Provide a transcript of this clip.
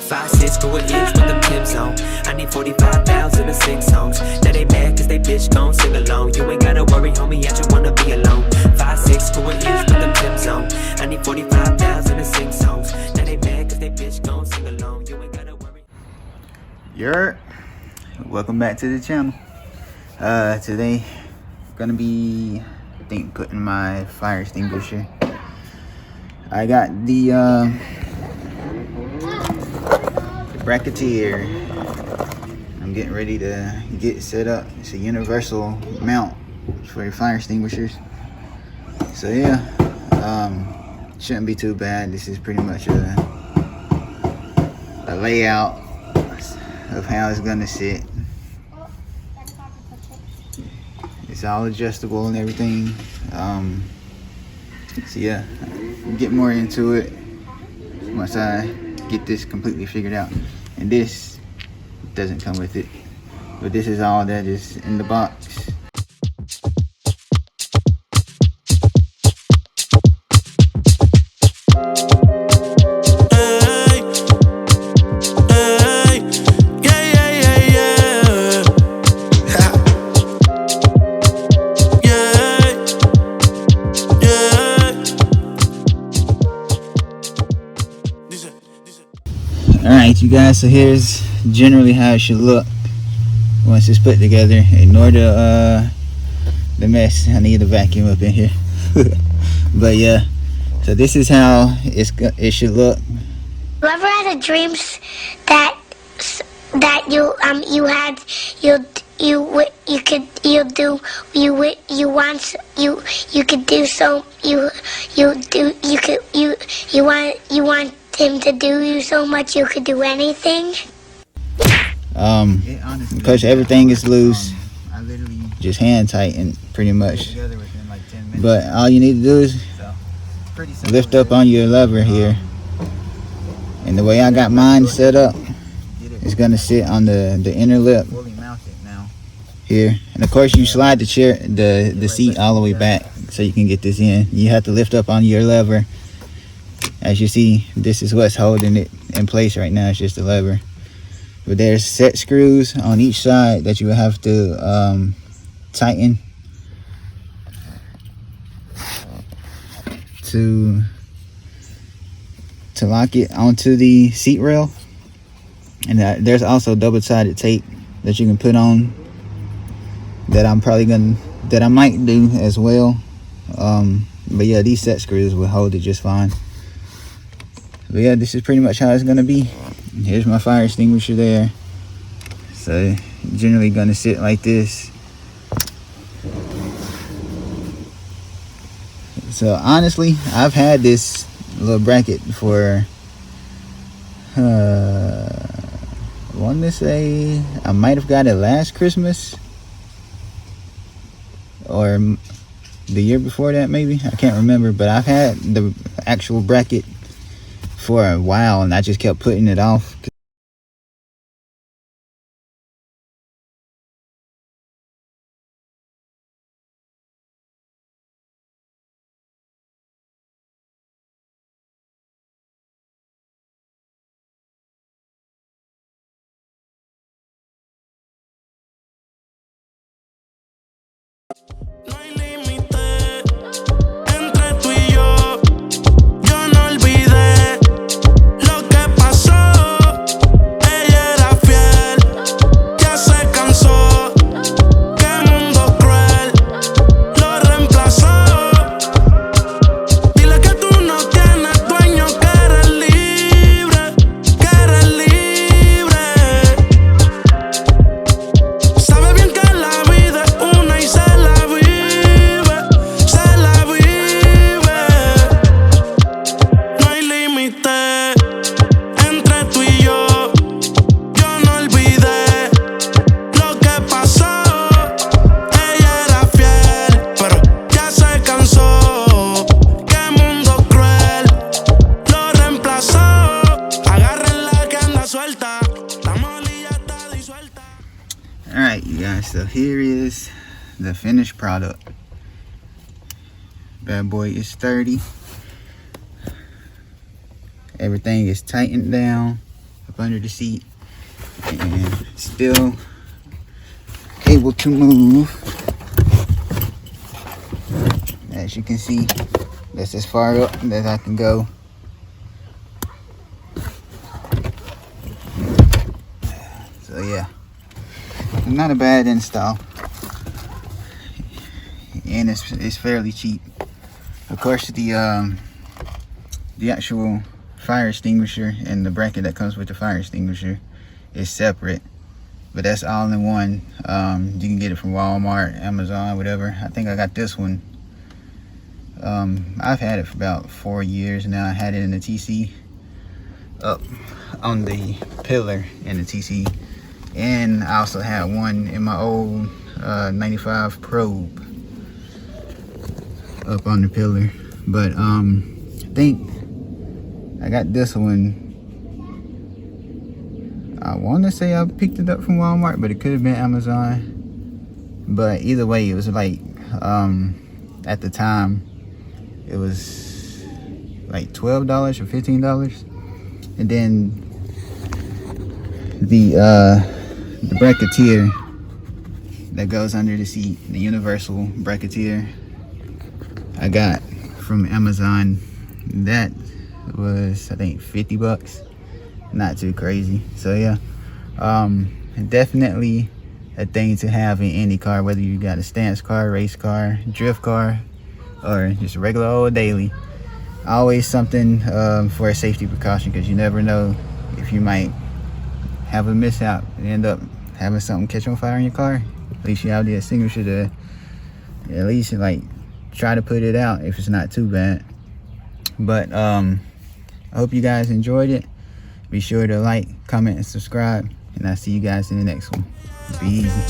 5'6", who it is with them Tim's on. I need 45,000 to sing songs. Now they mad cause they bitch gon' sing along. You ain't gotta worry, homie, I just wanna be alone. 5'6", who it is with them Tim's on. I need 45,000 to sing songs. Now they mad cause they bitch gon' sing along. You ain't gotta worry. Welcome back to the channel. Today gonna be putting my fire extinguisher. I got the bracketeer. I'm getting ready to get set up. It's a universal mount for your fire extinguishers. So yeah, shouldn't be too bad. This is pretty much a layout of how it's gonna sit. It's all adjustable and everything. So yeah, we'll get more into it once I get this completely figured out. And this doesn't come with it, but this is all that is in the box. Alright you guys, so here's generally how it should look once it's put together. Ignore the mess. I need a vacuum up in here. But yeah, so this is how it should look. You ever had a dreams that you want him to do you so much you could do anything? Because everything is loose, just hand tighten pretty much. But all you need to do is lift up on your lever here, and the way I got mine set up, it's gonna sit on the inner lip here. And of course you slide the seat all the way back so you can get this in. You have to lift up on your lever. As you see, this is what's holding it in place right now. It's just the lever. But there's set screws on each side that you will have to tighten to lock it onto the seat rail. And there's also double-sided tape that you can put on that I might do as well. But yeah, these set screws will hold it just fine. But yeah, this is pretty much how it's gonna be. Here's my fire extinguisher there. So generally gonna sit like this. So honestly, I've had this little bracket for I want to say I might have got it last Christmas or the year before that, maybe. I can't remember, but I've had the actual bracket for a while and I just kept putting it off. Alright you guys, so here is the finished product. Bad boy is sturdy. Everything is tightened down. up under the seat, and still able to move. As you can see, that's as far up as I can go. So yeah, not a bad install, and it's fairly cheap. Of course, the actual fire extinguisher and the bracket that comes with the fire extinguisher is separate, but that's all in one. You can get it from Walmart, Amazon, whatever. I think I got this one. I've had it for about 4 years now. I had it in the TC, up on the pillar in the TC, and I also had one in my old 95 probe up on the pillar. But I think I got this one. I want to say I picked it up from Walmart, but it could have been Amazon. But either way, it was like at the time it was like $12 or $15, and then the bracketeer that goes under the seat, the universal bracketeer, I got from Amazon. That was, I think, $50. Not too crazy. So yeah, definitely a thing to have in any car, whether you got a stance car, race car, drift car, or just a regular old daily. Always something for a safety precaution, because you never know if you might have a mishap and end up having something catch on fire in your car. At least you have the extinguisher to at least like try to put it out if it's not too bad. But I hope you guys enjoyed it. Be sure to like, comment, and subscribe, and I'll see you guys in the next one. Be easy.